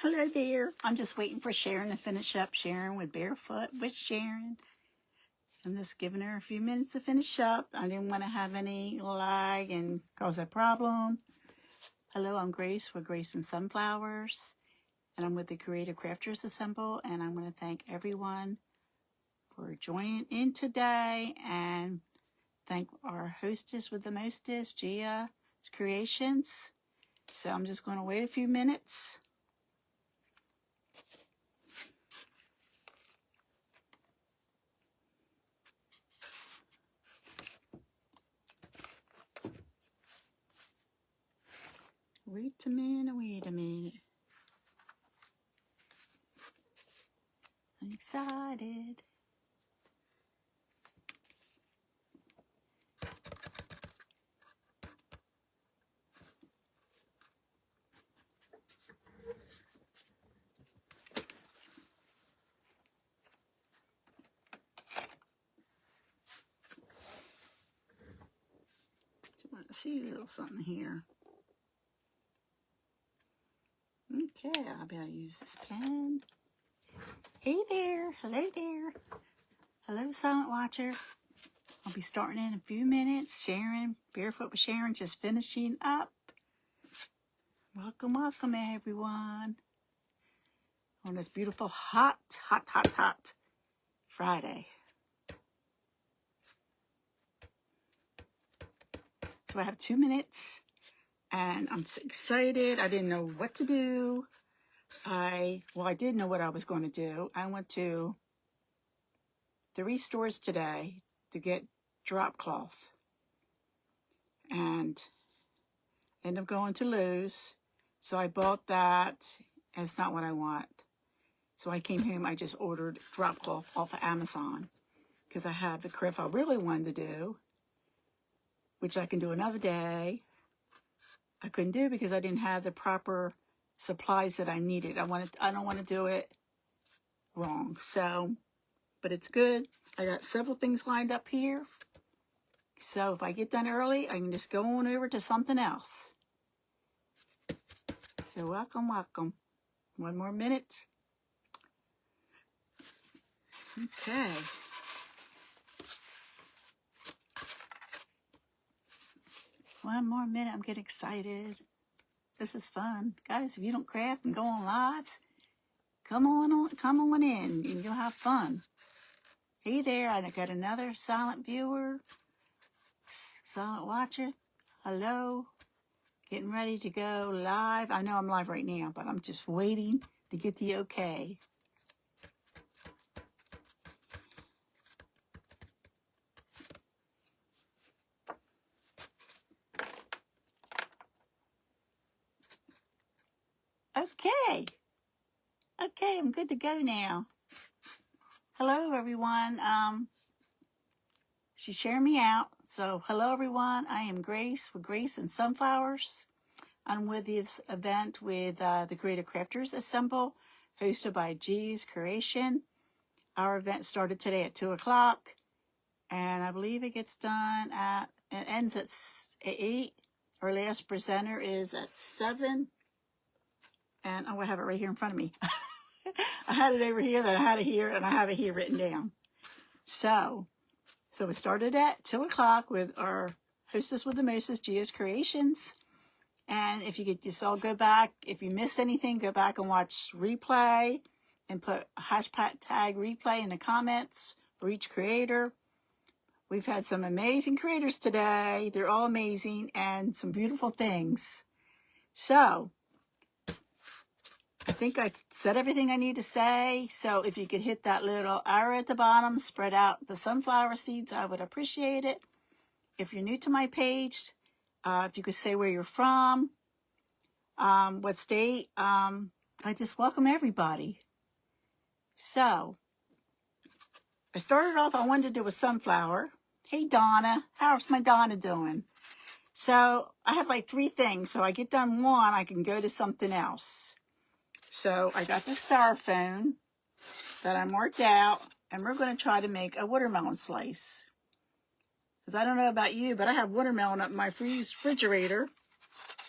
Hello there. I'm just waiting for Sharon to finish up. Sharon with Barefoot with Sharon. I'm just giving her a few minutes to finish up. I didn't want to have any lag and cause a problem. Hello, I'm Grace with Grace and Sunflowers. And I'm with the Creative Crafters Assemble. And I want to thank everyone for joining in today. And thank our hostess with the mostest, Gia Creations. So I'm just going to wait a few minutes. Wait a minute. I'm excited. Just want to see a little something here. Okay, I'll be able to use this pen. Hey there. Hello there. Hello, Silent Watcher. I'll be starting in a few minutes. Sharon, Barefoot with Sharon, just finishing up. Welcome, everyone. On this beautiful hot Friday. So I have 2 minutes. And I'm so excited. I didn't know what to do. I did know what I was going to do. I went to 3 stores today to get drop cloth. And ended up going to Lowe's. So I bought that. And it's not what I want. So I came home. I just ordered drop cloth off of Amazon. Because I have the craft I really wanted to do. Which I can do another day. I couldn't do because I didn't have the proper supplies that I needed. I don't want to do it wrong. So, but it's good. I got several things lined up here. So if I get done early, I can just go on over to something else. So welcome. 1 more minute. Okay. One more minute. I'm getting excited. This is fun. Guys, if you don't craft and go on lives, come on in and you'll have fun. Hey there, I got another silent viewer, silent watcher. Hello. Getting ready to go live. I know I'm live right now, but I'm just waiting to get the okay. Okay, I'm good to go now. Hello, everyone. She's sharing me out. So, hello, everyone. I am Grace with Grace and Sunflowers. I'm with this event with the Creative Crafters Assemble, hosted by G's Creation. Our event started today at 2 o'clock, and I believe it ends at 8. Our last presenter is at 7. And I have it right here in front of me. I had it over here, then I had it here, and I have it here written down. So we started at 2 o'clock with our hostess with the mostest, Gia's Creations. And if you could just all go back, if you missed anything, go back and watch replay and put a hashtag replay in the comments for each creator. We've had some amazing creators today. They're all amazing and some beautiful things. So I think I said everything I need to say. So if you could hit that little arrow at the bottom, spread out the sunflower seeds, I would appreciate it. If you're new to my page, if you could say where you're from, what state, I just welcome everybody. So I started off, I wanted to do a sunflower. Hey, Donna. How's my Donna doing? So I have like 3 things. So I get done one, I can go to something else. So I got the styrofoam that I marked out, and we're going to try to make a watermelon slice. Because I don't know about you, but I have watermelon up in my refrigerator.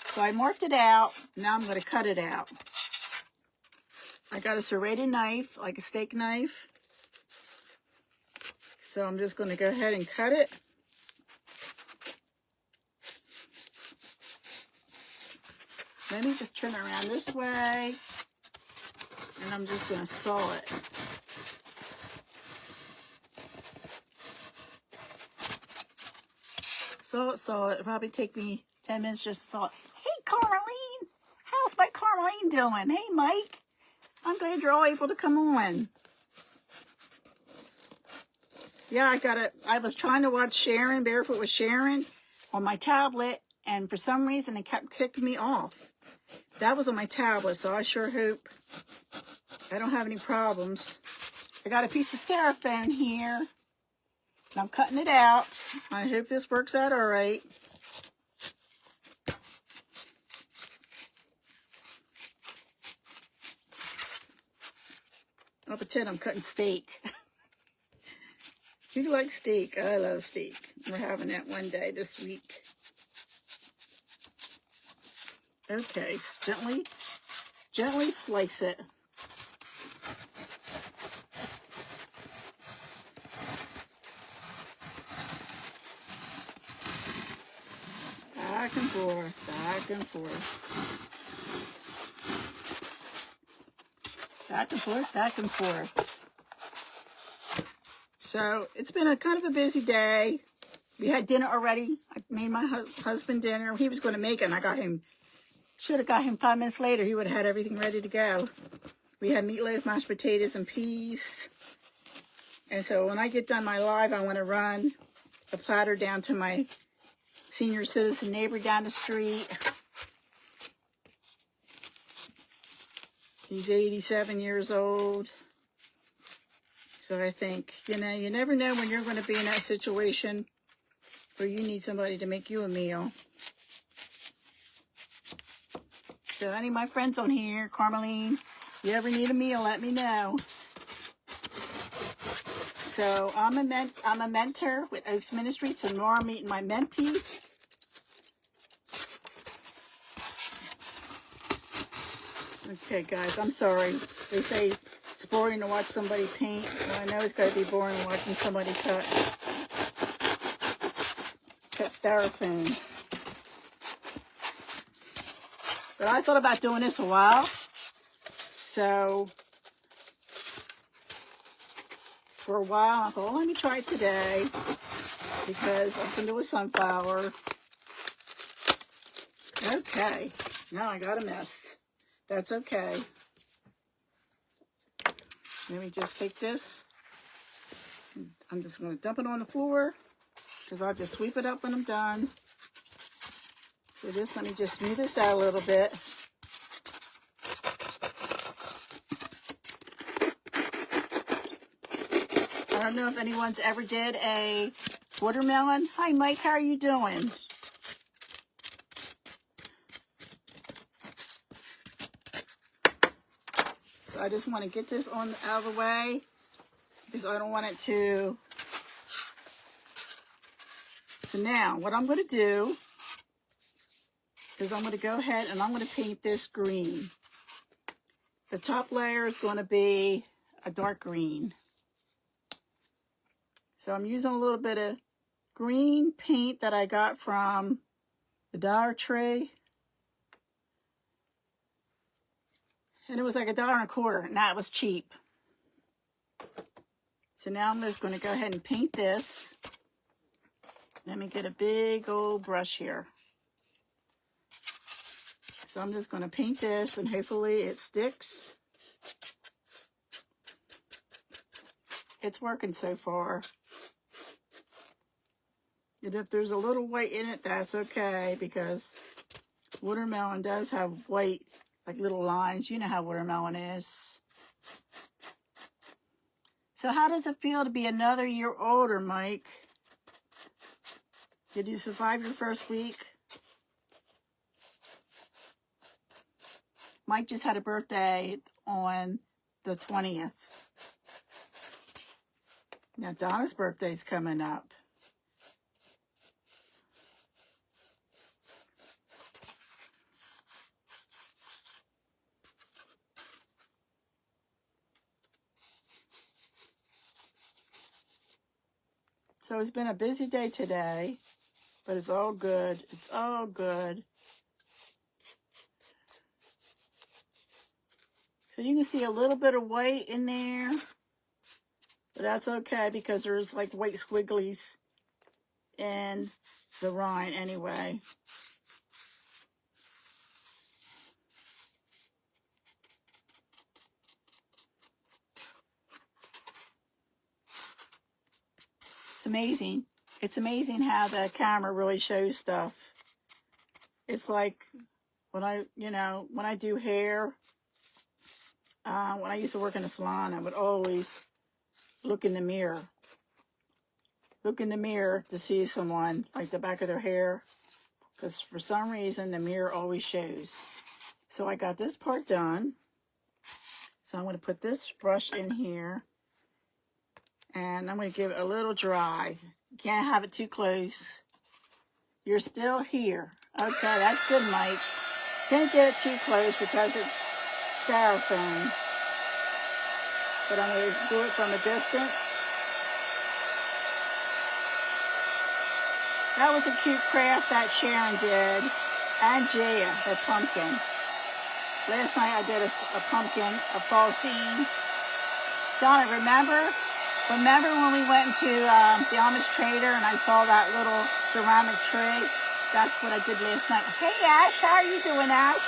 So I marked it out. Now I'm going to cut it out. I got a serrated knife, like a steak knife. So I'm just going to go ahead and cut it. Let me just turn it around this way. And I'm just going to saw it. Saw it. It'll probably take me 10 minutes just to saw it. Hey, Carmeline! How's my Carmeline doing? Hey, Mike! I'm glad you're all able to come on. Yeah, I was trying to watch Sharon, Barefoot with Sharon, on my tablet, and for some reason it kept kicking me off. That was on my tablet, so I sure hope I don't have any problems. I got a piece of styrofoam here, and I'm cutting it out. I hope this works out all right. I'll pretend I'm cutting steak. You like steak? I love steak. We're having that one day this week. Okay, gently slice it. Back and forth, back and forth. Back and forth, back and forth. So it's been a kind of a busy day. We had dinner already. I made my husband dinner. He was going to make it, and I got him. Should have got him 5 minutes later. He would have had everything ready to go. We had meatloaf, mashed potatoes, and peas. And so when I get done my live, I want to run the platter down to my senior citizen neighbor down the street. He's 87 years old. So I think, you know, you never know when you're going to be in that situation where you need somebody to make you a meal. So any of my friends on here, Carmeline, if you ever need a meal, let me know. So I'm a mentor with Oaks Ministry. So tomorrow I'm meeting my mentee. Okay, guys, I'm sorry. They say it's boring to watch somebody paint. Well, I know it's got to be boring watching somebody cut styrofoam. But I thought about doing this a while. So for a while, I thought, well, let me try it today because I'm going to do a sunflower. Okay, now I got a mess. That's okay. Let me just take this. I'm just going to dump it on the floor because I'll just sweep it up when I'm done. So just let me just smooth this out a little bit. I don't know if anyone's ever did a watermelon. Hi, Mike. How are you doing? So I just want to get this out of the way because I don't want it to. So now what I'm going to do is I'm going to go ahead and I'm going to paint this green. The top layer is going to be a dark green. So I'm using a little bit of green paint that I got from the Dollar Tree. And it was like $1.25. Now it was cheap. So now I'm just going to go ahead and paint this. Let me get a big old brush here. So I'm just going to paint this and hopefully it sticks. It's working so far. And if there's a little white in it, that's okay because watermelon does have white, like little lines. You know how watermelon is. So how does it feel to be another year older, Mike? Did you survive your first week? Mike just had a birthday on the 20th. Now Donna's birthday's coming up. So it's been a busy day today, but it's all good. It's all good. So you can see a little bit of white in there, but that's okay because there's like white squigglies in the rind anyway. It's amazing. It's amazing how the camera really shows stuff. It's like when I do hair, when I used to work in a salon, I would always look in the mirror. Look in the mirror to see someone, like the back of their hair, because for some reason the mirror always shows. So I got this part done. So I'm going to put this brush in here, and I'm going to give it a little dry. You can't have it too close. You're still here. Okay, that's good, Mike. Can't get it too close because it's styrofoam. But I'm going to do it from a distance. That was a cute craft that Sharon did, and Jaya, her pumpkin. Last night I did a pumpkin, a fall scene. Donna, remember when we went into the Amish Trader and I saw that little ceramic tree? That's what I did last night. Hey Ash, how are you doing, Ash?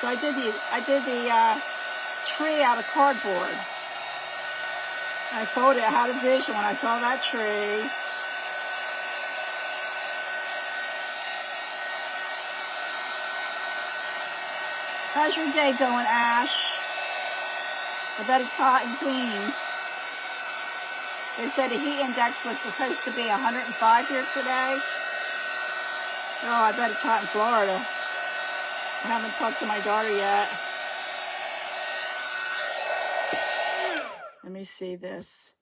So I did the tree out of cardboard. I told you I had a vision when I saw that tree. How's your day going, Ash? I bet it's hot in Queens. They said the heat index was supposed to be 105 here today. Oh, I bet it's hot in Florida. I haven't talked to my daughter yet. Let me see this.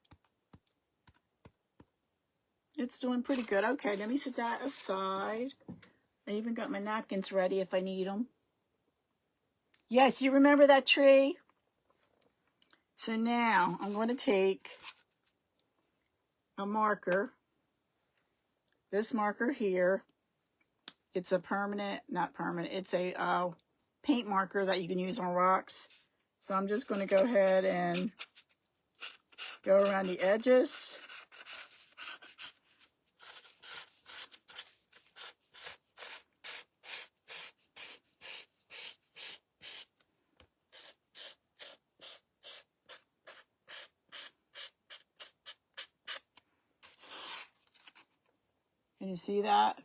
It's doing pretty good. Okay, let me set that aside. I even got my napkins ready if I need them. Yes, you remember that tree? So now I'm going to take a marker. This marker here. It's a not permanent, it's a paint marker that you can use on rocks. So I'm just going to go ahead and go around the edges. Can you see that?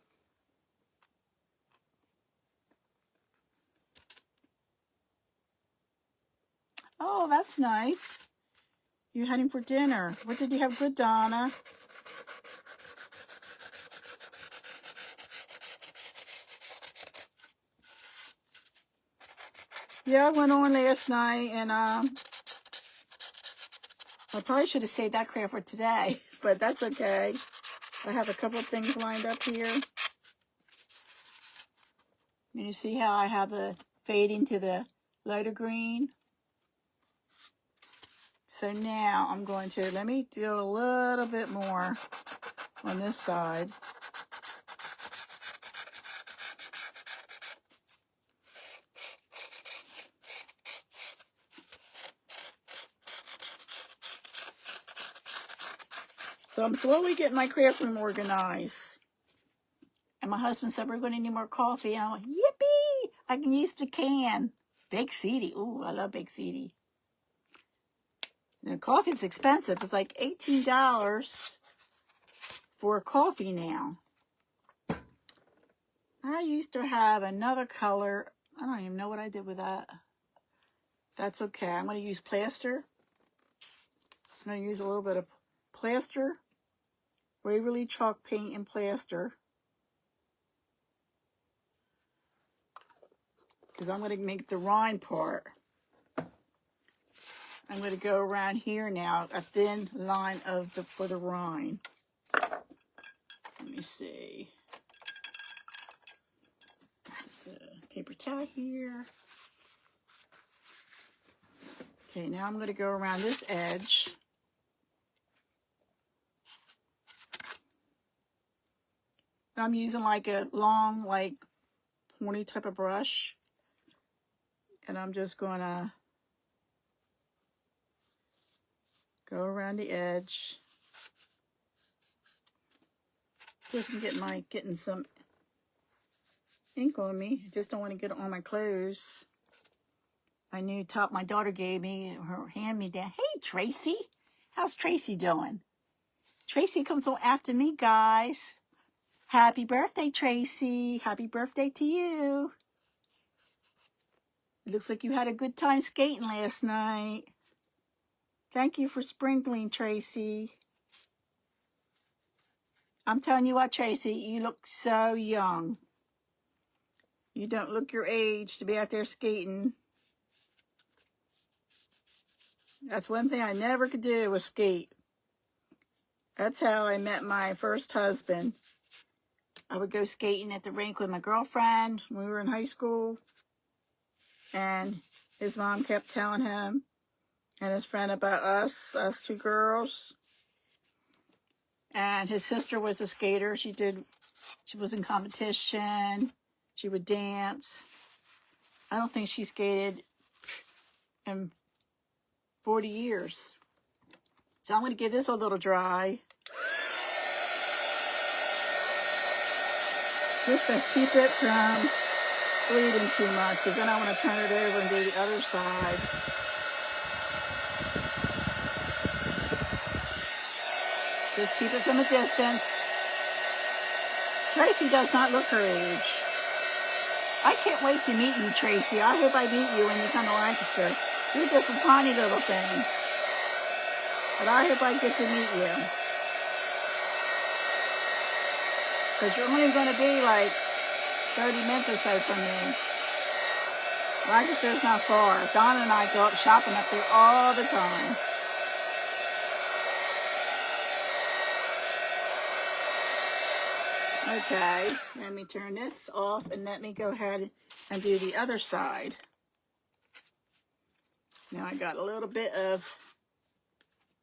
Oh, that's nice. You're heading for dinner. What did you have good, Donna? Yeah, I went on last night, and I probably should have saved that craft for today, but that's okay. I have a couple of things lined up here. And you see how I have the fading to the lighter green? So now I'm going to, let me do a little bit more on this side. So I'm slowly getting my craft room organized. And my husband said, we're going to need more coffee. And I'm like, yippee! I can use the can. Big City. Ooh, I love Big City. The coffee's expensive. It's like $18 for a coffee now. I used to have another color. I don't even know what I did with that. That's okay. I'm going to use plaster. I'm going to use a little bit of plaster. Waverly chalk paint and plaster. Because I'm going to make the rind part. I'm going to go around here now, a thin line for the rind. Let me see. The paper towel here. Okay, now I'm going to go around this edge. I'm using like a long, like pointy type of brush. And I'm just going to go around the edge. Just getting some ink on me. I just don't want to get it on my clothes. My new top my daughter gave me, her hand-me-down. Hey, Tracy. How's Tracy doing? Tracy comes on after me, guys. Happy birthday, Tracy. Happy birthday to you. It looks like you had a good time skating last night. Thank you for sprinkling, Tracy. I'm telling you what, Tracy, you look so young. You don't look your age to be out there skating. That's one thing I never could do was skate. That's how I met my first husband. I would go skating at the rink with my girlfriend when we were in high school. And his mom kept telling him and his friend about us two girls. And his sister was a skater. She was in competition. She would dance. I don't think she skated in 40 years. So I'm going to give this a little dry. Just to keep it from bleeding too much, because then I want to turn it over and do the other side. Just keep it from a distance. Tracy does not look her age. I can't wait to meet you, Tracy. I hope I meet you when you come to Lancaster. You're just a tiny little thing. But I hope I get to meet you. Because you're only going to be like 30 minutes or so from me. Lancaster's not far. Donna and I go up shopping up there all the time. Okay, let me turn this off and let me go ahead and do the other side. Now I got a little bit of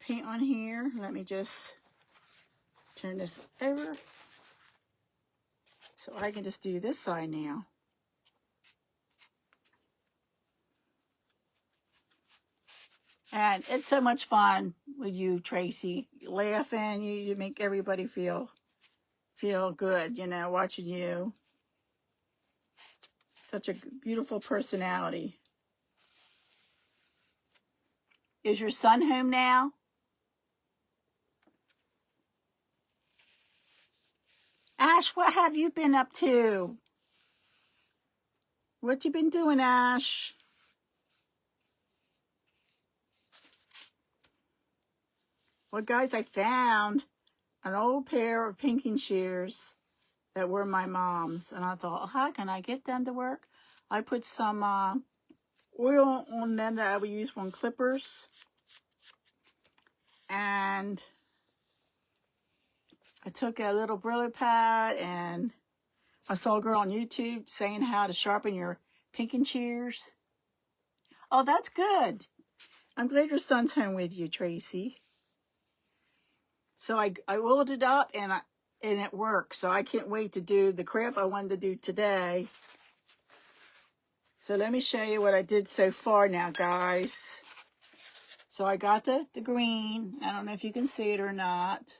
paint on here. Let me just turn this over so I can just do this side now. And it's so much fun with you, Tracy. Laughing, you make everybody feel good, you know, watching you. Such a beautiful personality. Is your son home now? Ash, what have you been up to? What you been doing, Ash? Well, guys, I found an old pair of pinking shears that were my mom's. And I thought, how can I get them to work? I put some oil on them that I would use for clippers. And I took a little Brillo pad, and I saw a girl on YouTube saying how to sharpen your pinking shears. Oh, that's good. I'm glad your son's home with you, Tracy. So I oiled it up, and it worked. So I can't wait to do the craft I wanted to do today. So let me show you what I did so far now, guys. So I got the green. I don't know if you can see it or not.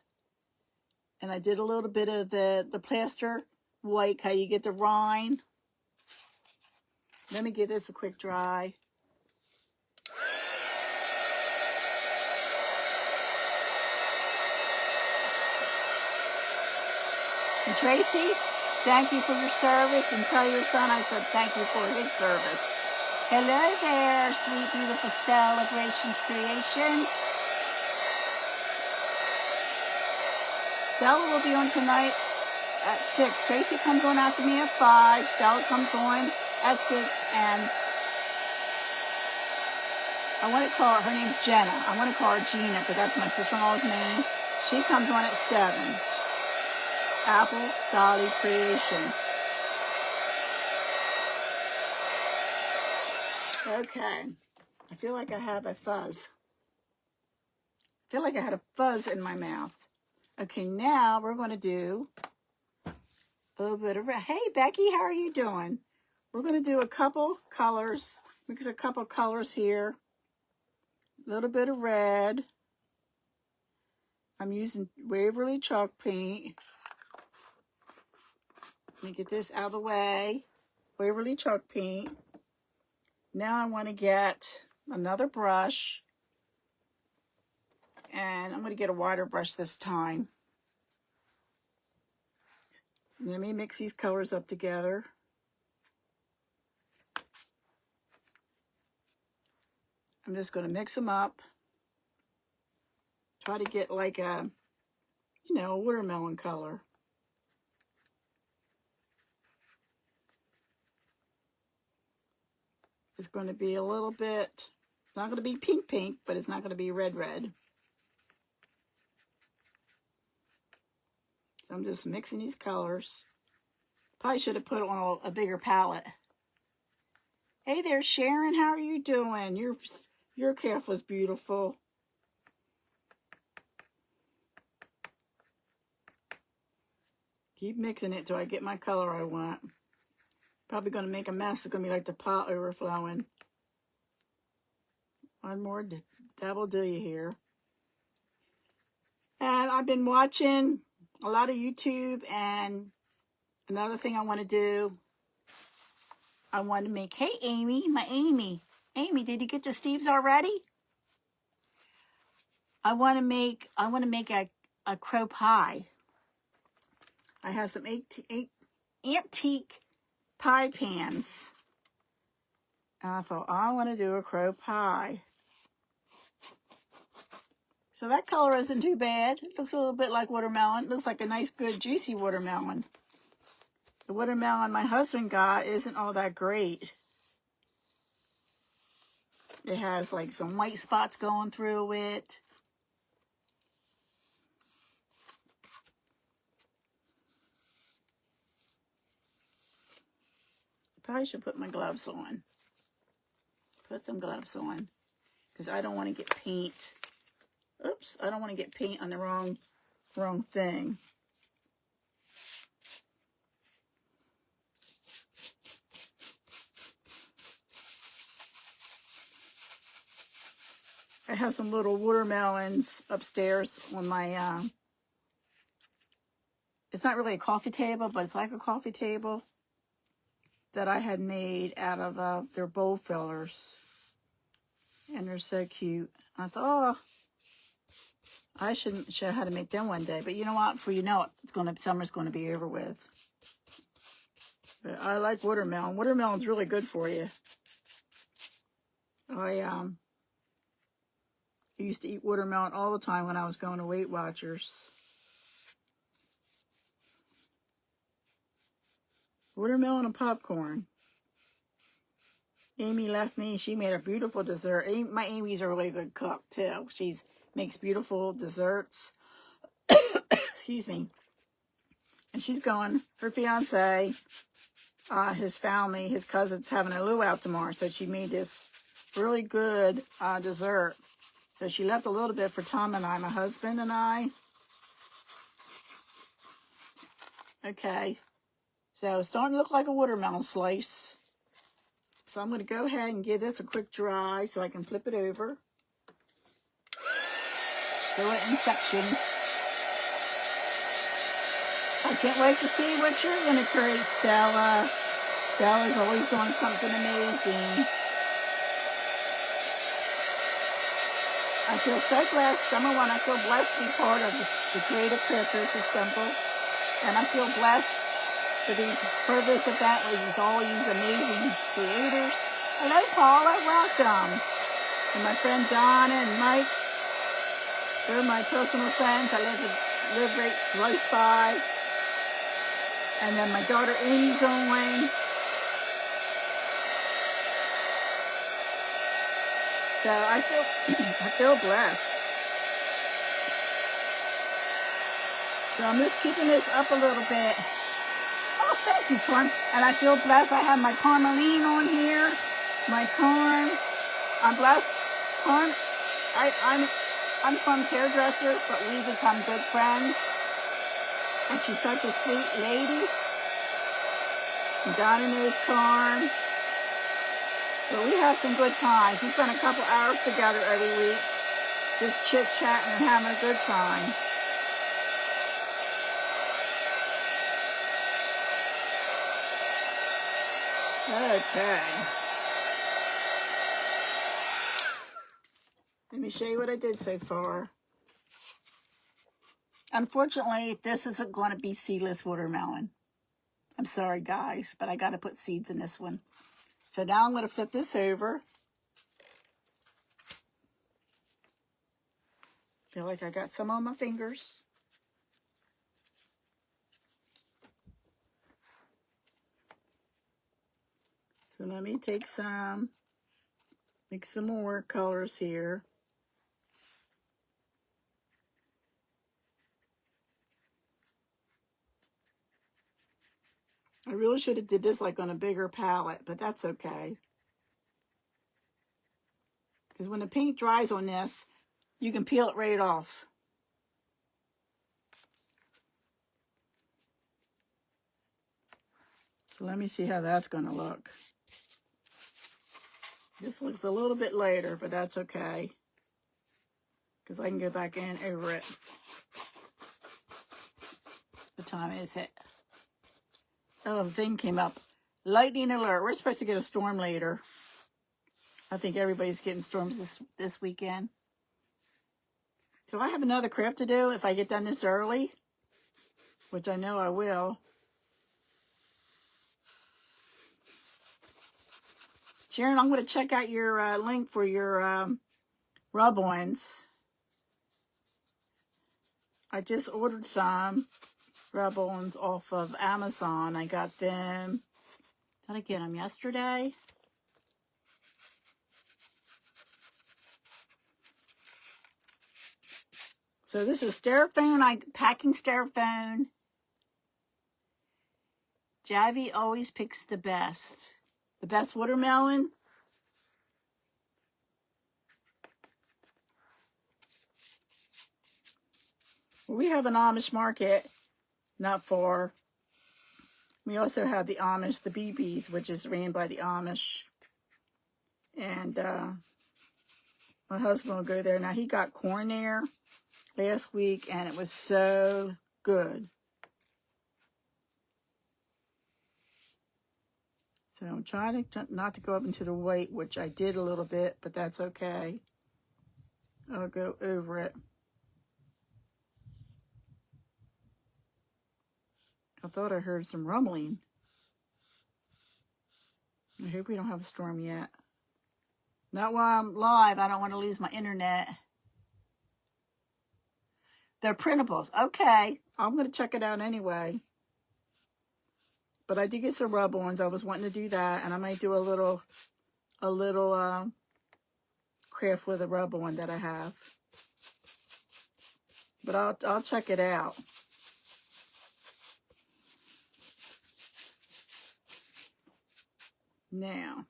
And I did a little bit of the plaster white, how you get the rind. Let me give this a quick dry. And Tracy, thank you for your service, and tell your son I said thank you for his service. Hello there, sweet, beautiful Celebrations Creations. Stella will be on tonight at 6. Tracy comes on after me at 5. Stella comes on at 6. And I want to call her name's Jenna. I want to call her Gina because that's my sister-in-law's name. She comes on at 7. Apple Dolly Creations. Okay. I feel like I have a fuzz. I feel like I had a fuzz in my mouth. Okay, now we're going to do A little bit of red. Hey, Becky, how are you doing? We're going to do a couple colors. Mix a couple colors here. A little bit of red. I'm using Waverly chalk paint. Let me get this out of the way. Waverly chalk paint. Now I want to get another brush. And I'm going to get a wider brush this time. Let me mix these colors up together. I'm just going to mix them up. Try to get like a, you know, watermelon color. It's going to be a little bit, it's not going to be pink pink, but it's not going to be red red. So I'm just mixing these colors. Probably should have put on a bigger palette. Hey there, Sharon. How are you doing? Your calf was beautiful. Keep mixing it till I get my color I want. Probably going to make a mess. It's going to be like the pot overflowing. One more double do you here. And I've been watching a lot of YouTube, and another thing I want to do, I want to make, hey Amy, my Amy. Amy, did you get to Steve's already? I want to make a crow pie. I have some antique pie pans. And I thought, I want to do a crow pie. So that color isn't too bad. It looks a little bit like watermelon. It looks like a nice, good, juicy watermelon. The watermelon my husband got isn't all that great. It has like some white spots going through it. Probably should put my gloves on. Put some gloves on. Because I don't want to get paint. Oops, I don't want to get paint on the wrong thing. I have some little watermelons upstairs on my, it's not really a coffee table, but it's like a coffee table that I had made out of their bowl fillers. And they're so cute. I thought, oh, I shouldn't show how to make them one day. But you know what? Before you know it, summer's going to be over with. But I like watermelon. Watermelon's really good for you. I used to eat watermelon all the time when I was going to Weight Watchers. Watermelon and popcorn. Amy left me. She made a beautiful dessert. My Amy's a really good cook, too. She makes beautiful desserts. Excuse me. And she's going, her fiance, his family, his cousin's having a luau tomorrow. So she made this really good dessert. So she left a little bit for Tom and I, my husband and I. Okay. So it's starting to look like a watermelon slice. So I'm going to go ahead and give this a quick dry so I can flip it over. Do it in sections. I can't wait to see what you're going to create, Stella. Stella's always doing something amazing. I feel so blessed. Number one, I feel blessed to be part of the Creative Crafters Assemble. And I feel blessed to be part of this event with all these amazing creators. Hello, Paula. Welcome. And my friend Donna and Mike. They're my personal friends. I live right close by. And then my daughter Amy's on. So I feel blessed. So I'm just keeping this up a little bit. Oh, thank you, Corn. And I feel blessed. I have my Carmeline on here. My Corn. I'm blessed. Corn. I'm Corn's hairdresser, but we become good friends. And she's such a sweet lady. And Donnie knows corn. But we have some good times. We spend a couple hours together every week, just chit-chatting and having a good time. Okay. Let me show you what I did so far. Unfortunately, this isn't going to be seedless watermelon. I'm sorry, guys, but I got to put seeds in this one. So now I'm going to flip this over. Feel like I got some on my fingers. So let me take some, mix some more colors here. I really should have did this like on a bigger palette, but that's okay. Because when the paint dries on this, you can peel it right off. So let me see how that's going to look. This looks a little bit later, but that's okay. Because I can go back in over it. What time is it? Oh, the thing came up. Lightning alert. We're supposed to get a storm later. I think everybody's getting storms this weekend. So I have another craft to do if I get done this early, which I know I will. Sharon, I'm going to check out your link for your rub-ons. I just ordered some rub-ons off of Amazon. I got them. Did I get them yesterday? So this is styrofoam. Packing styrofoam. Javi always picks the best. The best watermelon. We have an Amish market not far. We also have the Amish, the BBs, which is ran by the Amish. And my husband will go there. Now, he got corn there last week, and it was so good. So I'm trying to not to go up into the white, which I did a little bit, but that's okay. I'll go over it. I thought I heard some rumbling. I hope we don't have a storm yet. Not while I'm live. I don't want to lose my internet. They're printables. Okay. I'm going to check it out anyway. But I did get some rub-ons. I was wanting to do that. And I might do a little craft with a rub-on that I have. But I'll check it out. Now,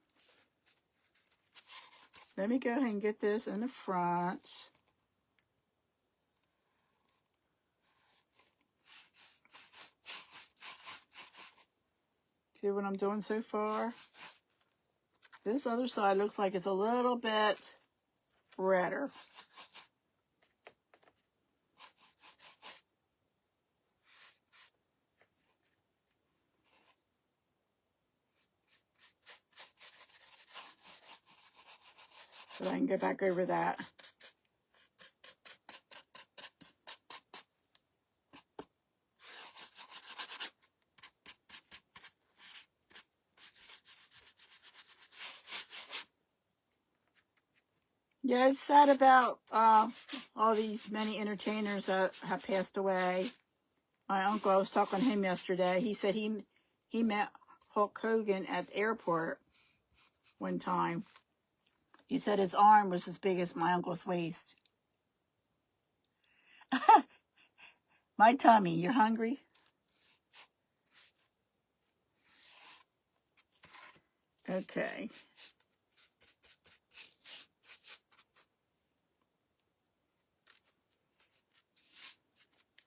let me go ahead and get this in the front. See what I'm doing so far? This other side looks like it's a little bit redder. So I can go back over that. Yeah, it's sad about all these many entertainers that have passed away. My uncle, I was talking to him yesterday. He said he met Hulk Hogan at the airport one time. He said his arm was as big as my uncle's waist. My tummy, you're hungry? Okay.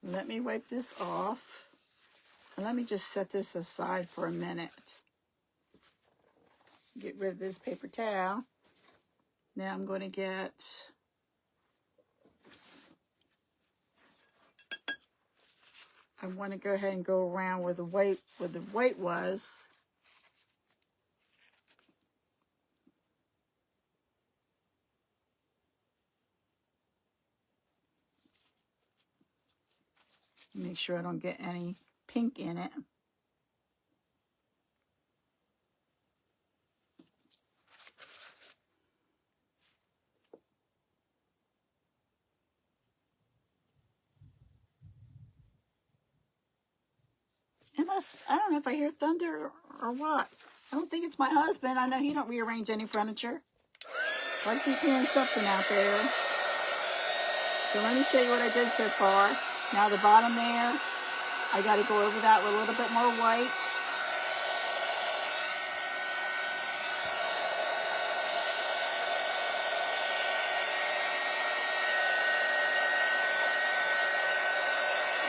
Let me wipe this off. And let me just set this aside for a minute. get rid of this paper towel. Now I'm going to get I want to go ahead and go around where the white was. Make sure I don't get any pink in it. Unless, I don't know if I hear thunder or what. I don't think it's my husband. I know he don't rearrange any furniture. I keep hearing something out there. So let me show you what I did so far. Now the bottom there, I got to go over that with a little bit more white.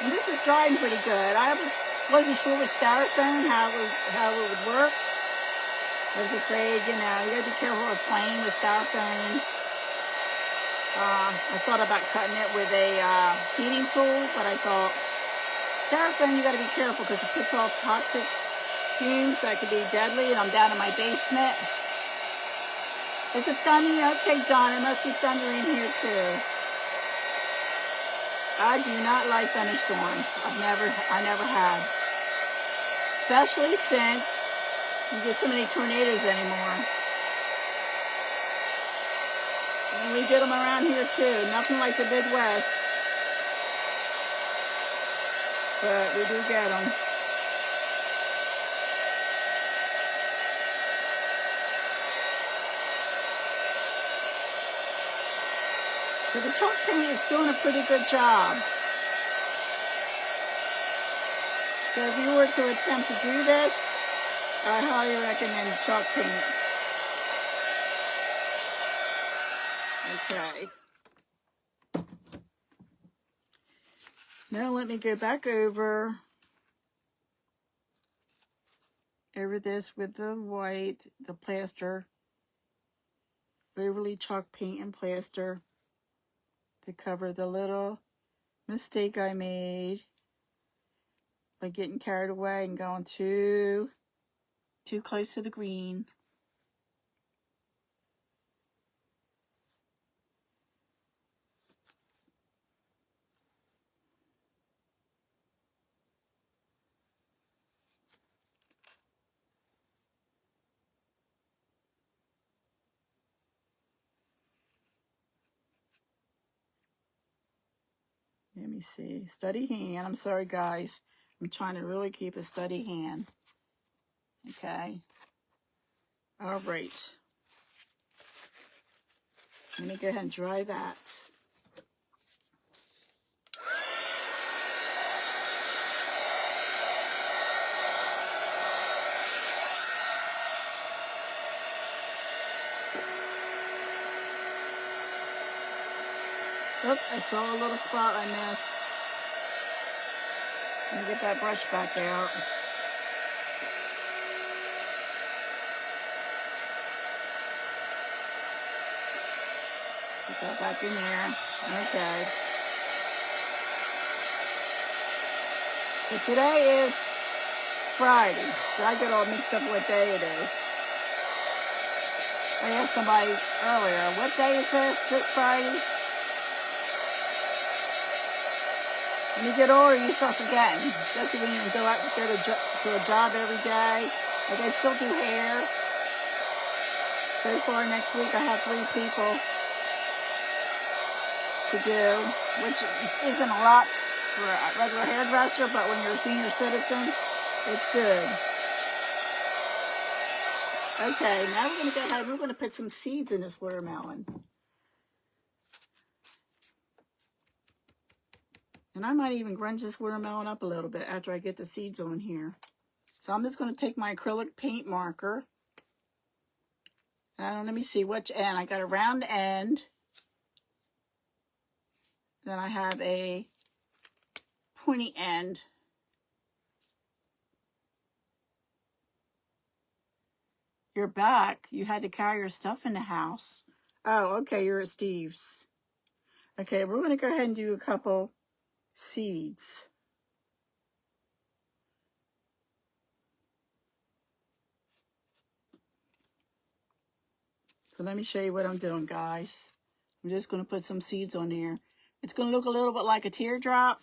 And this is drying pretty good. I wasn't sure with styrofoam how it would work. I was afraid, you know, you gotta be careful of playing with styrofoam. I thought about cutting it with a heating tool, but I thought styrofoam you gotta be careful because it puts off toxic fumes that could be deadly. And I'm down in my basement. Is it thundering? Okay, John, it must be thundering here too. I do not like thunderstorms. I never have. Especially since you get so many tornadoes anymore. And we get them around here too. Nothing like the Midwest. But we do get them. So the chalk paint is doing a pretty good job. So if you were to attempt to do this, I highly recommend chalk paint. Okay. Now let me go back over this with the white, the plaster, overly chalk paint and plaster to cover the little mistake I made by getting carried away and going too close to the green. Let me see. Steady hand. I'm sorry, guys. I'm trying to really keep a steady hand. Okay. All right. Let me go ahead and dry that. Oop, I saw a little spot I missed. Let me get that brush back out. Put that back in there. Okay. But today is Friday, so I get all mixed up what day it is. I asked somebody earlier, what day is this? This Friday? When you get older, you start forgetting. Especially when you go to a job every day. Like I still do hair. So far next week I have 3 people to do, which isn't a lot for a regular hairdresser, but when you're a senior citizen, it's good. Okay, now we're going to go ahead and we're going to put some seeds in this watermelon. And I might even grunge this watermelon up a little bit after I get the seeds on here. So I'm just going to take my acrylic paint marker. And let me see which end. I got a round end. Then I have a pointy end. You're back. You had to carry your stuff in the house. Oh, okay, you're at Steve's. Okay, we're going to go ahead and do a couple seeds. So let me show you what I'm doing, guys. I'm just going to put some seeds on there. It's going to look a little bit like a teardrop.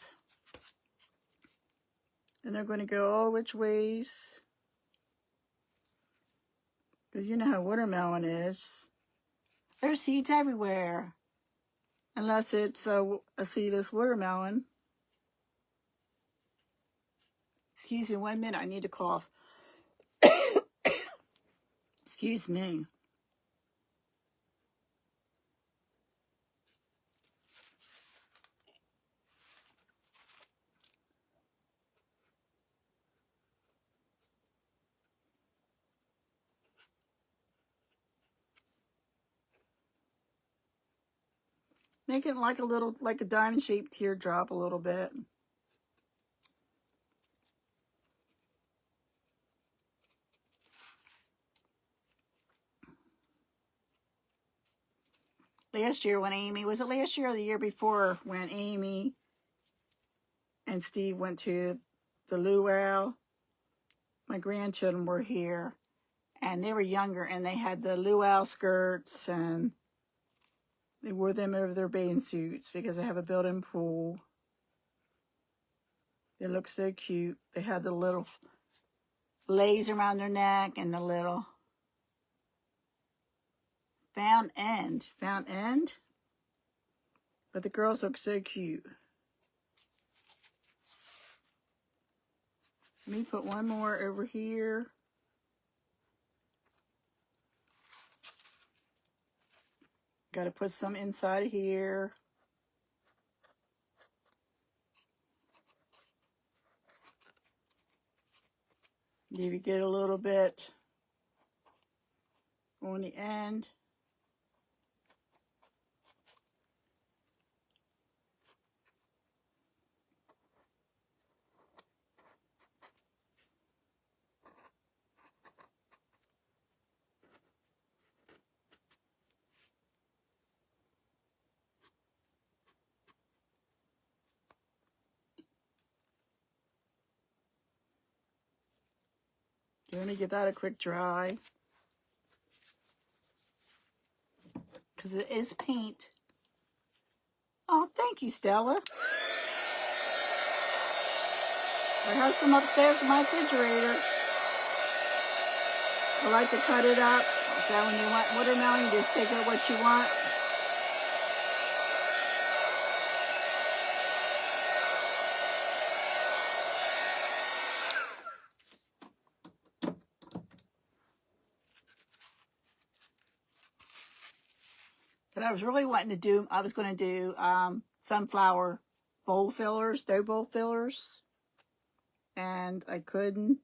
And they're going to go all which ways. Because you know how watermelon is. There's seeds everywhere. Unless it's a seedless watermelon. Excuse me 1 minute, I need to cough. Excuse me. Make it like a diamond-shaped teardrop a little bit. Last year when Amy, was it last year or the year before, when Amy and Steve went to the luau, my grandchildren were here, and they were younger, and they had the luau skirts, and they wore them over their bathing suits because they have a built-in pool. They look so cute. They had the little lays around their neck and the little found end. But the girls look so cute. Let me put one more over here. Got to put some inside of here. Maybe get a little bit on the end. So let me give that a quick dry. Because it is paint. Oh, thank you, Stella. I have some upstairs in my refrigerator. I like to cut it up. So when you want watermelon, you just take out what you want. But I was really wanting to do, I was going to do sunflower bowl fillers, dough bowl fillers. And I couldn't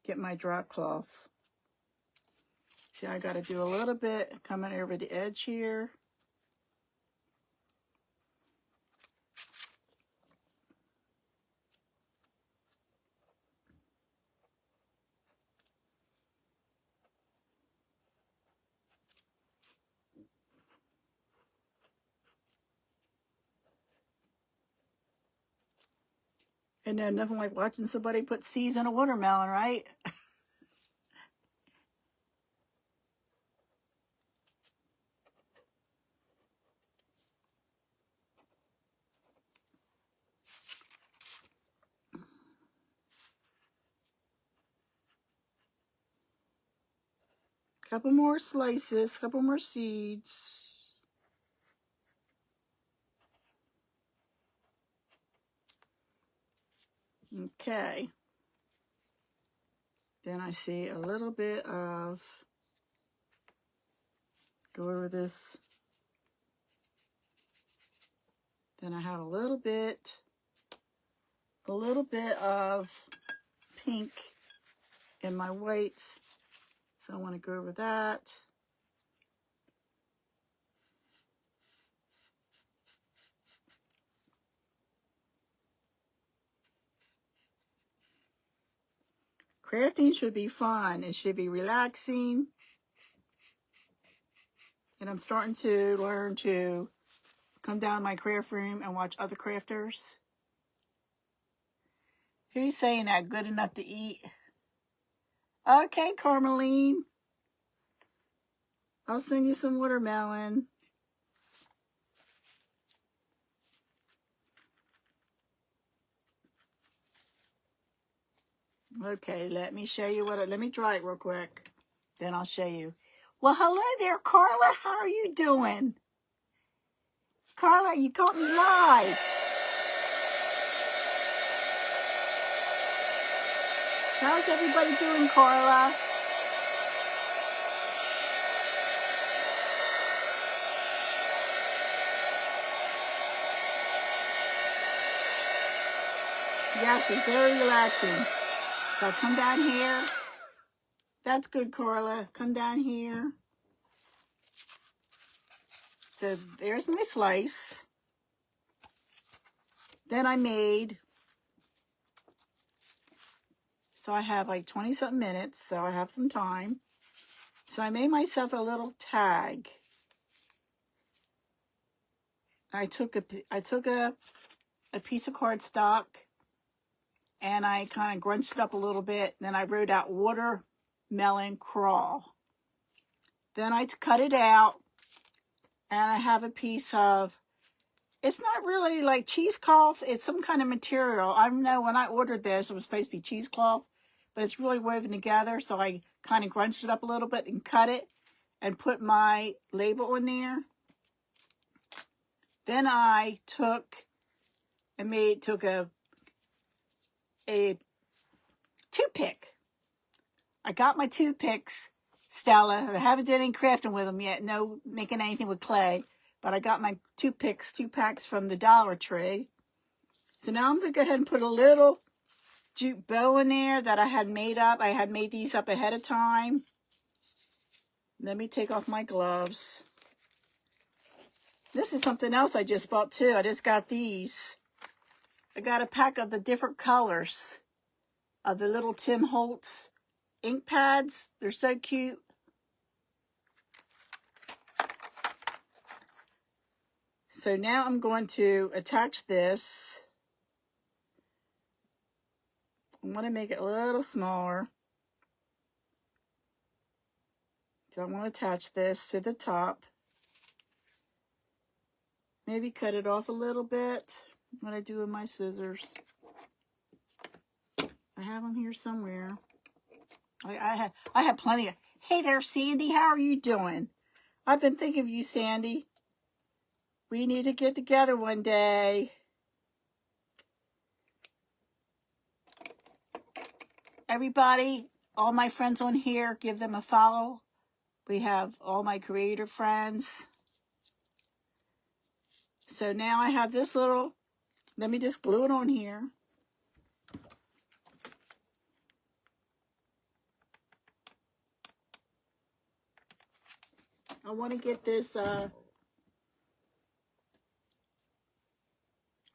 get my drop cloth. See, I got to do a little bit coming over the edge here. And then nothing like watching somebody put seeds in a watermelon, right? Couple more slices, couple more seeds. Okay. Then I see a little bit of, go over this. Then I have a little bit of pink in my white. So I want to go over that. Crafting should be fun. It should be relaxing. And I'm starting to learn to come down to my craft room and watch other crafters. Who's saying that? Good enough to eat? Okay, Carmeline. I'll send you some watermelon. Okay, let me show you let me dry it real quick. Then I'll show you. Well, hello there, Carla. How are you doing? Carla, you caught me live. How's everybody doing, Carla? Yes, it's very relaxing. So come down here. That's good, Carla. Come down here. So there's my slice. Then I made, so I have like 20-something minutes, so I have some time. So I made myself a little tag. I took a piece of cardstock and I kind of grunched it up a little bit. Then I wrote out watermelon crawl. Then I cut it out and I have a piece of, it's not really like cheesecloth. It's some kind of material. I know when I ordered this, it was supposed to be cheesecloth, but it's really woven together. So I kind of grunched it up a little bit and cut it and put my label in there. Then I took a toothpick. I got my toothpicks, Stella. I haven't done any crafting with them yet. No making anything with clay. But I got my toothpicks, 2 packs from the Dollar Tree. So now I'm going to go ahead and put a little jute bow in there that I had made up. I had made these up ahead of time. Let me take off my gloves. This is something else I just bought too. I just got these. I got a pack of the different colors of the little Tim Holtz ink pads. They're so cute. So now I'm going to attach this. I'm going to make it a little smaller. So I'm going to attach this to the top. Maybe cut it off a little bit. I'm going to do with my scissors. I have them here somewhere. I have plenty of... Hey there, Sandy. How are you doing? I've been thinking of you, Sandy. We need to get together one day. Everybody, all my friends on here, give them a follow. We have all my creator friends. So now I have this little... Let me just glue it on here. I want to get this, I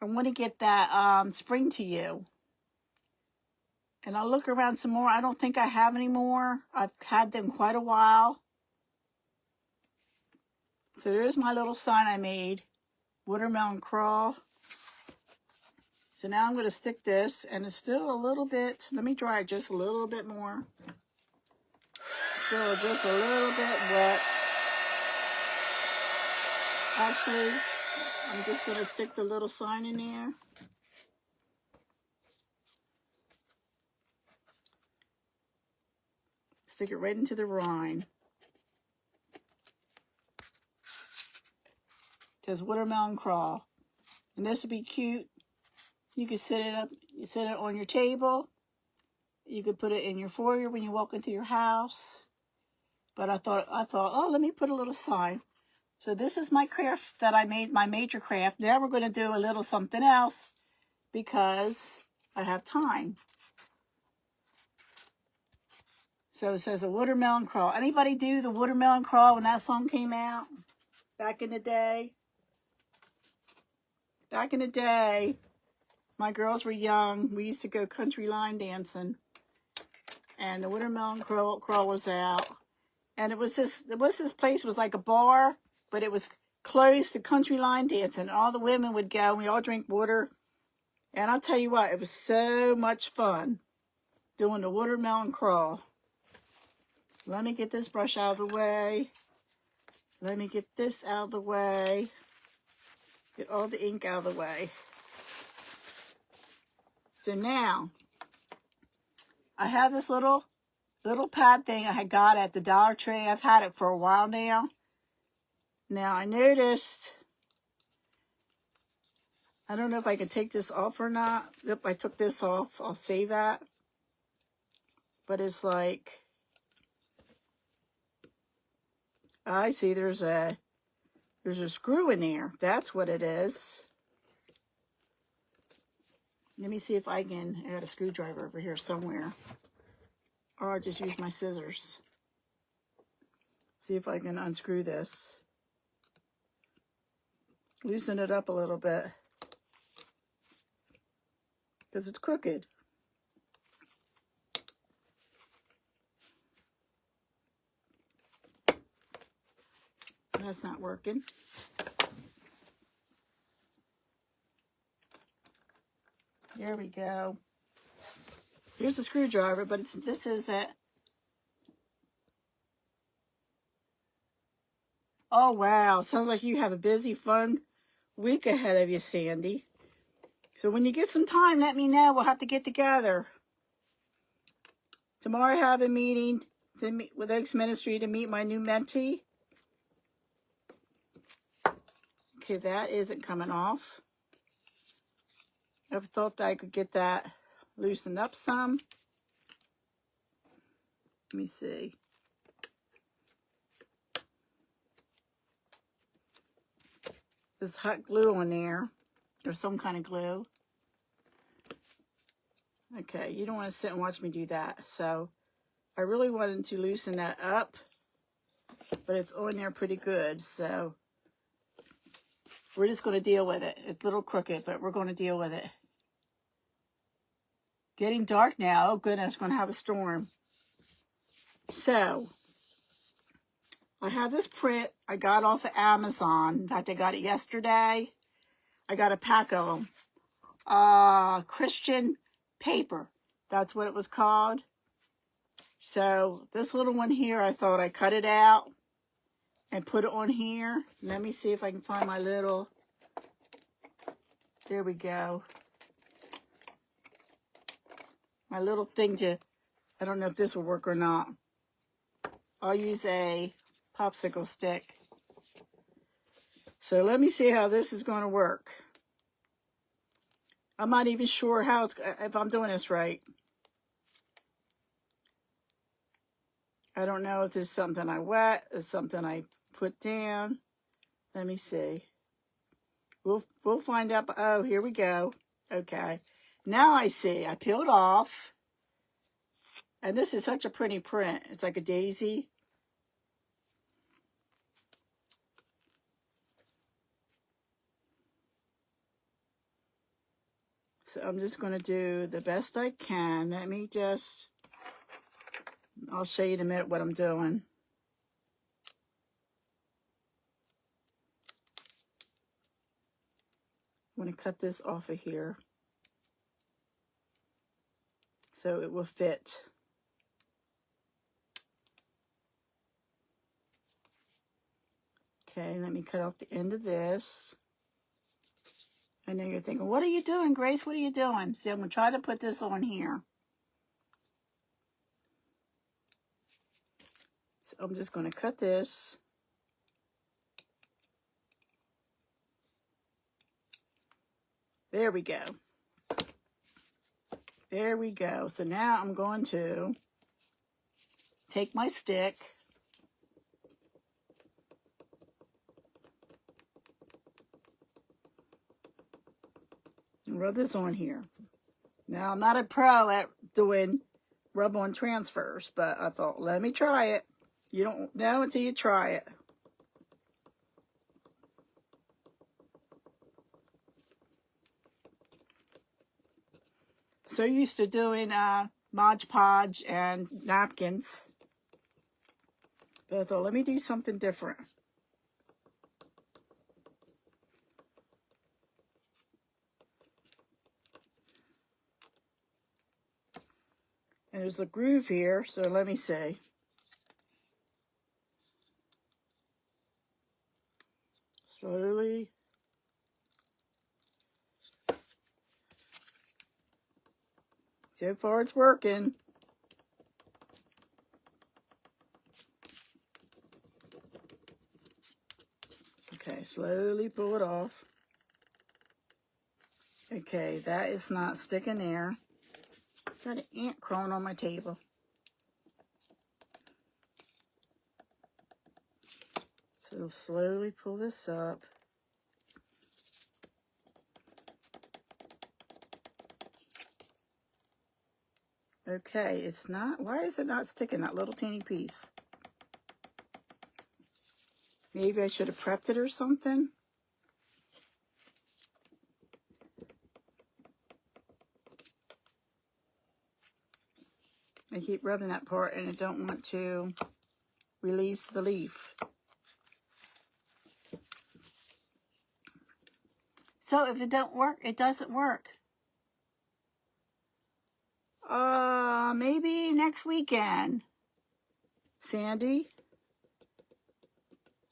want to get that Spring to You. And I'll look around some more. I don't think I have any more. I've had them quite a while. So there's my little sign I made. Watermelon crawl. So now I'm going to stick this, and it's still a little bit, let me dry it just a little bit more. Still just a little bit wet. Actually, I'm just going to stick the little sign in there. Stick it right into the rind. It says watermelon crawl. And this would be cute. You could set it up, you set it on your table. You could put it in your foyer when you walk into your house. But I thought, oh, let me put a little sign. So this is my craft that I made, my major craft. Now we're going to do a little something else because I have time. So it says a watermelon crawl. Anybody do the watermelon crawl when that song came out? Back in the day? Back in the day, my girls were young. We used to go country line dancing. and the watermelon crawl was out. And it was this place was like a bar, but it was closed to country line dancing. All the women would go, and we all drink water. And I'll tell you what, it was so much fun doing the watermelon crawl. Let me get this brush out of the way. Let me get this out of the way. Get all the ink out of the way. So now, I have this little pad thing I had got at the Dollar Tree. I've had it for a while now. Now I noticed, I don't know if I can take this off or not. Yep, I took this off. I'll save that. But it's like, I see there's a screw in there. That's what it is. Let me see if I can add a screwdriver over here somewhere. Or I'll just use my scissors. See if I can unscrew this. Loosen it up a little bit. Because it's crooked. That's not working. There we go. Here's a screwdriver, but this is it. Oh, wow. Sounds like you have a busy, fun week ahead of you, Sandy. So when you get some time, let me know. We'll have to get together. Tomorrow I have a meeting to meet with Oaks Ministry to meet my new mentee. Okay, that isn't coming off. I thought that I could get that loosened up some. Let me see. There's hot glue on there. There's some kind of glue. Okay, you don't want to sit and watch me do that. So I really wanted to loosen that up, but it's on there pretty good. So we're just going to deal with it. It's a little crooked, but we're going to deal with it. Getting dark now. Oh, goodness, going to have a storm. So I have this print I got off of Amazon. In fact, I got it yesterday. I got a pack of them. Christian paper. That's what it was called. So this little one here, I thought I'd cut it out and put it on here. Let me see if I can find my little, there we go. My little thing to, I don't know if this will work or not. I'll use a popsicle stick. So let me see how this is going to work. I'm not even sure how if I'm doing this right. I don't know if this is something I wet or something I put down. Let me see. We'll find out. Oh, here we go. Okay. Now I see. I peeled off. And this is such a pretty print. It's like a daisy. So I'm just going to do the best I can. Let me just, I'll show you in a minute what I'm doing. I'm going to cut this off of here so it will fit. Okay, let me cut off the end of this. I know you're thinking, what are you doing, Grace? What are you doing? See, I'm going to try to put this on here. So I'm just going to cut this. There we go. There we go. So now I'm going to take my stick. And rub this on here. Now, I'm not a pro at doing rub-on transfers, but I thought, let me try it. You don't know until you try it. So used to doing Mod Podge and napkins. But I thought, let me do something different. And there's a groove here, so let me see. Slowly. So far it's working. Okay, slowly pull it off. Okay, that is not sticking there. Got an ant crawling on my table. So slowly pull this up. Okay, it's not, why is it not sticking, that little teeny piece? Maybe I should have prepped it or something. I keep rubbing that part and I don't want to release the leaf. So if it don't work, it doesn't work. Maybe next weekend. Sandy?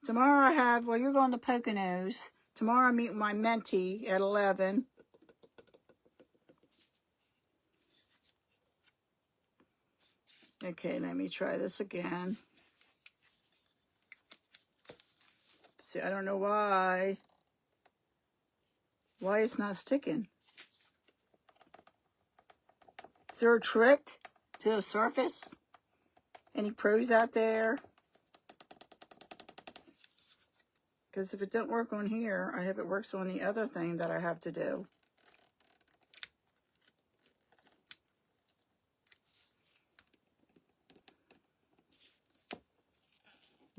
Tomorrow I have, well, you're going to Poconos. Tomorrow I meet my mentee at 11. Okay, let me try this again. See, I don't know why it's not sticking. Is there a trick to a surface? Any pros out there? Because if it don't work on here, I hope it works on the other thing that I have to do.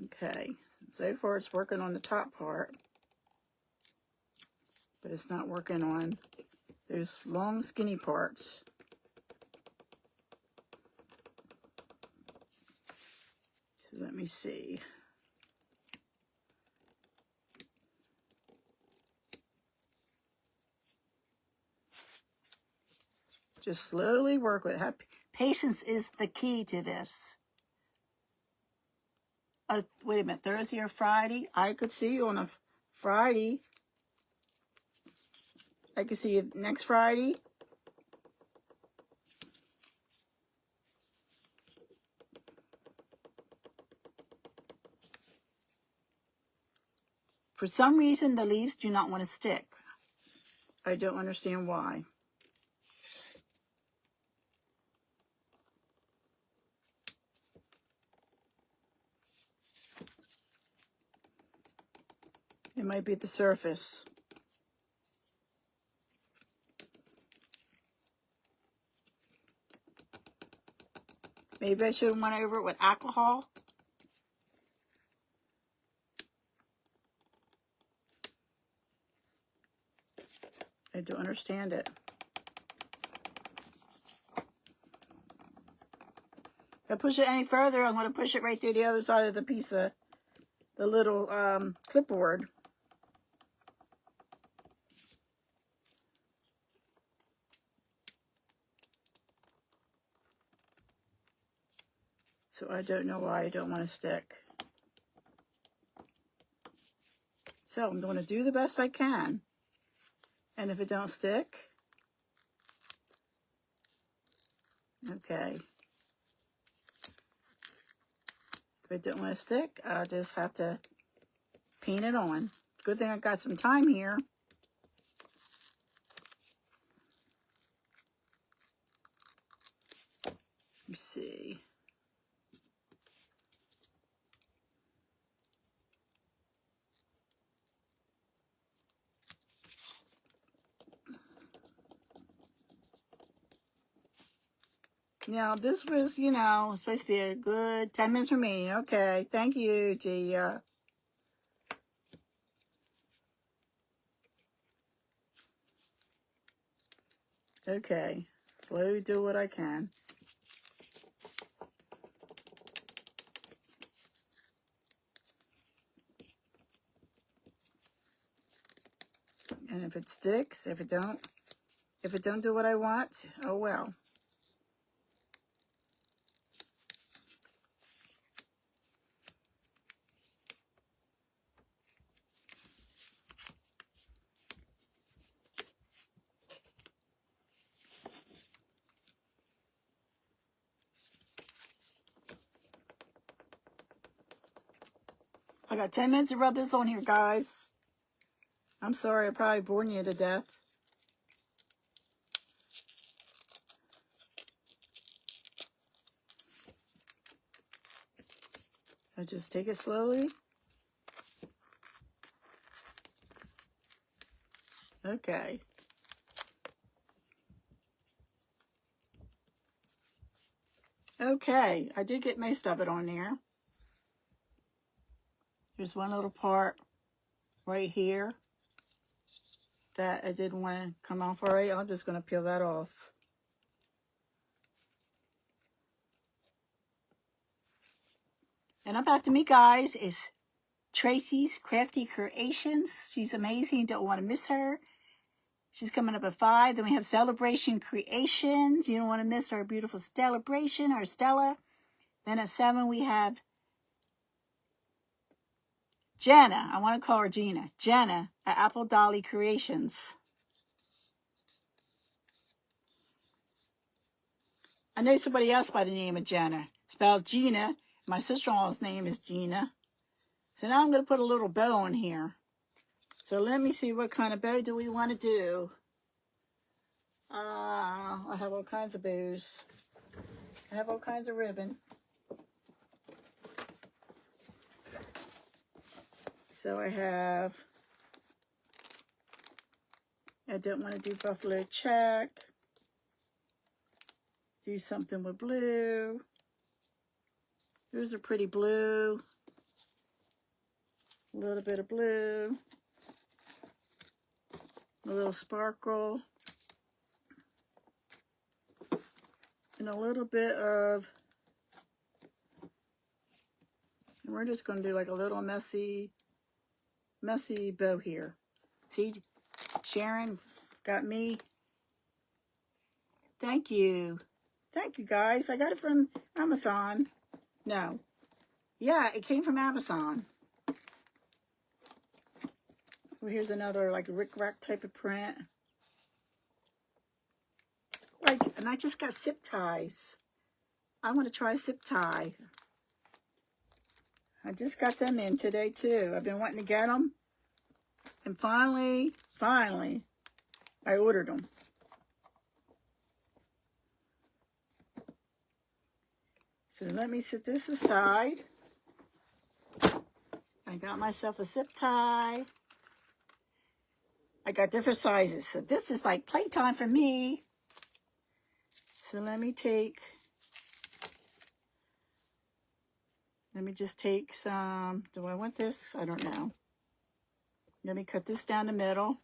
Okay, so far it's working on the top part, but it's not working on those long skinny parts. So let me see. Just slowly work with it. Patience is the key to this. Wait a minute, Thursday or Friday? I could see you on a Friday. I could see you next Friday. For some reason, the leaves do not want to stick. I don't understand why. It might be at the surface. Maybe I should have went over it with alcohol. I don't understand it. If I push it any further, I'm going to push it right through the other side of the piece of the little clipboard. So I don't know why I don't want to stick. So I'm going to do the best I can. And if it don't stick, okay. If it don't want to stick, I'll just have to paint it on. Good thing I got some time here. Let's see. Now, this was, you know, supposed to be a good 10 minutes remaining. Okay, thank you, Gia. Okay, slowly do what I can. And if it sticks, if it don't do what I want, oh well. I got 10 minutes to rub this on here, guys. I'm sorry, I probably bored you to death. I just take it slowly. Okay. Okay, I did get most of it on there. There's one little part right here that I didn't want to come off already. I'm just going to peel that off. And up after me, guys, is Tracy's Crafty Creations. She's amazing. Don't want to miss her. She's coming up at 5. Then we have Celebration Creations. You don't want to miss our beautiful Celebration, our Stella. Then at 7, we have Jenna. I want to call her Gina. Jenna at Apple Dolly Creations. I know somebody else by the name of Jenna. Spelled Gina. My sister-in-law's name is Gina. So now I'm going to put a little bow on here. So let me see, what kind of bow do we want to do? I have all kinds of bows. I have all kinds of ribbon. So I don't want to do buffalo check. Do something with blue. Those are pretty blue. A little bit of blue. A little sparkle. And a little bit of, and we're just going to do like a little messy bow here. See, Sharon got me. Thank you. Thank you, guys. I got it from Amazon. No. Yeah, it came from Amazon. Well, here's another like rick-rack type of print. Right, and I just got zip ties. I want to try zip tie. I just got them in today, too. I've been wanting to get them. And finally, I ordered them. So let me set this aside. I got myself a zip tie. I got different sizes. So this is like playtime for me. So let me just take some, do I want this? I don't know. Let me cut this down the middle.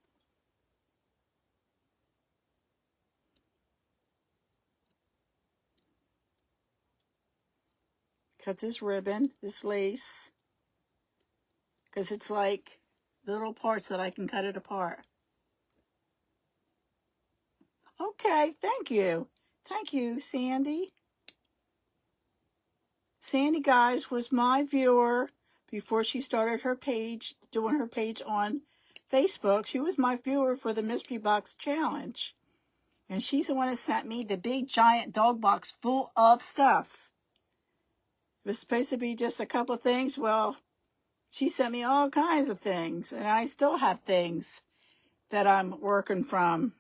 Cut this ribbon, this lace, because it's like little parts that I can cut it apart. Okay, thank you. Thank you, Sandy. Sandy, guys, was my viewer before she started her page, doing her page on Facebook. She was my viewer for the Mystery Box Challenge. And she's the one that sent me the big, giant dog box full of stuff. It was supposed to be just a couple of things. Well, she sent me all kinds of things. And I still have things that I'm working from.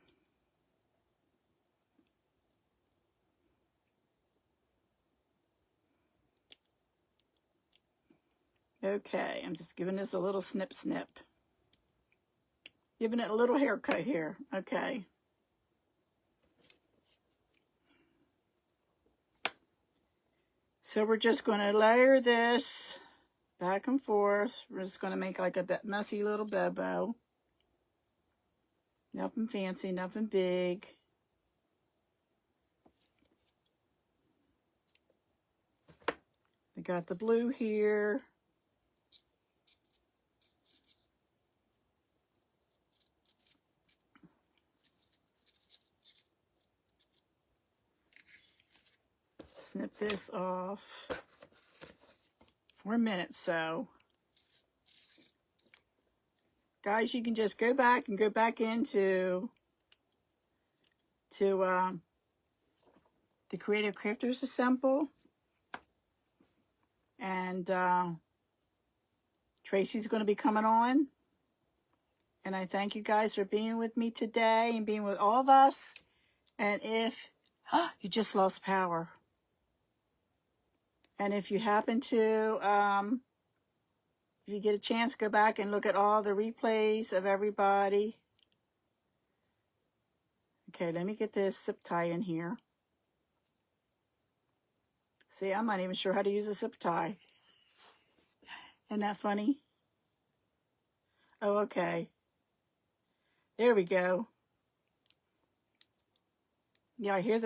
Okay, I'm just giving this a little snip. Giving it a little haircut here. Okay. So we're just going to layer this back and forth. We're just going to make like a bit messy little bow. Nothing fancy, nothing big. I got the blue here. snip this off for a minute. So guys, you can just go back into the Creative Crafters Assemble, and Tracy's going to be coming on, and I thank you guys for being with me today and being with all of us. And if you just lost power, and if you happen to if you get a chance, go back and look at all the replays of everybody. Okay, let me get this zip tie in here. See, I'm not even sure how to use a zip tie. Isn't that funny? Oh, okay. There we go. Yeah, I hear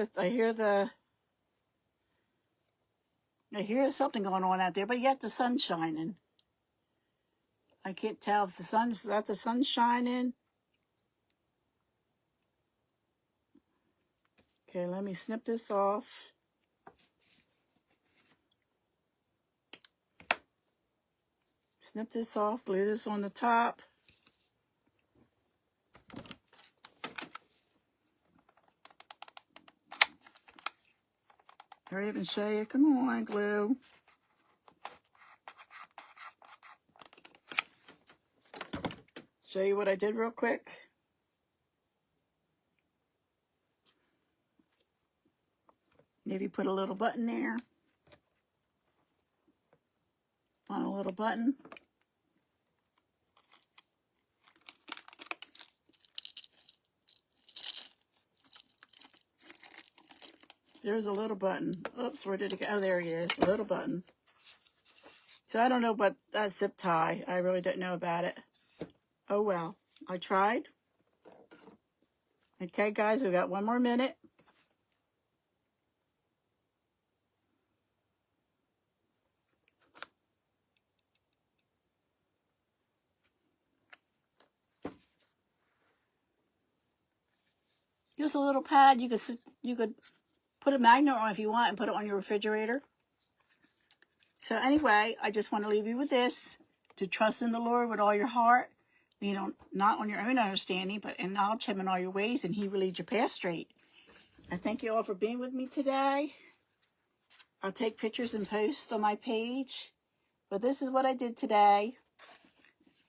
something going on out there, but yet the sun's shining. I can't tell if that's the sun shining. Okay, let me snip this off. Snip this off, glue this on the top. Hurry up and show you. Come on, glue. Show you what I did real quick. Maybe put a little button there. On a little button. There's a little button. Oops, where did it go? Oh, there he is. A little button. So I don't know about that zip tie. I really don't know about it. Oh, well. I tried. Okay, guys, we've got one more minute. Just a little pad. You could put a magnet on if you want and put it on your refrigerator. So anyway, I just want to leave you with this. To trust in the Lord with all your heart. You know, not on your own understanding, but acknowledge Him in all your ways, and He will lead your path straight. I thank you all for being with me today. I'll take pictures and post on my page. But this is what I did today.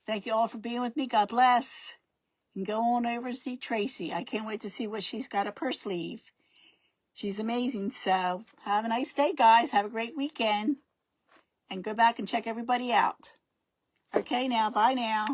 Thank you all for being with me. God bless. And go on over to see Tracy. I can't wait to see what she's got up her sleeve. She's amazing. So have a nice day, guys. Have a great weekend. And go back and check everybody out. Okay, now. Bye now.